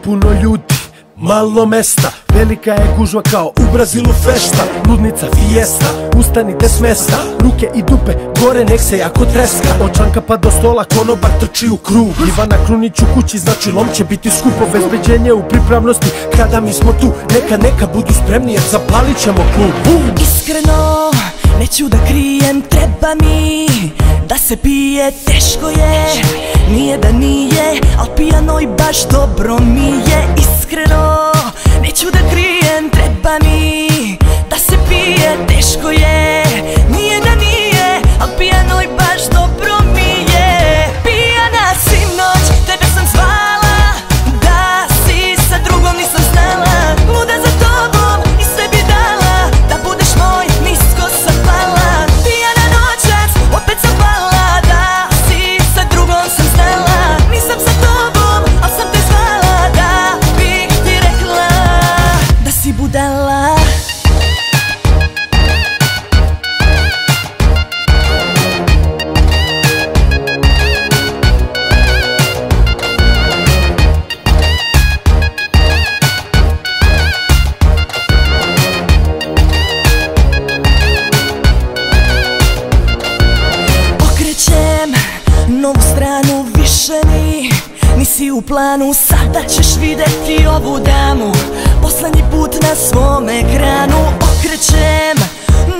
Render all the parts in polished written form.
puno ljudi, malo mesta. Velika je gužva kao u Brazilu fešta. Ludnica, fiesta, ustanite s mesta. Ruke i dupe gore nek se jako treska. Od čanka pa do stola konobar trči u krug. Ivana Krunić u kući, znači lom će biti skup. Obezbeđenje u pripravnosti, kada mi smo tu. Neka budu spremni jer zapalit ćemo klub. Iskreno, neću da krijem, treba mi da se pije, teško je. Nije da nije, al pijano i baš dobro mi je. Iskreno, neću da krijem, treba mi da se pije, teško je. Nije da nije, al pijano i baš dobro mi je. Pijana sinoć, tebe sam zvala, da si sa drugom nisam znala. Luda za tobom i sebi dala, da budeš moj, nisko sam pala. Pijana noćas, opet sam pala, da si sa drugom sam znala. Nisam sa tobom, al sam te zvala, da bih ti rekla da si budala. Novu stranu više nisi u planu. Sada ćeš videti ovu damu poslednji put na svom ekranu. Okrećem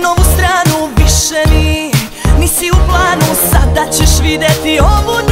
novu stranu više nisi u planu. Sada ćeš videti ovu damu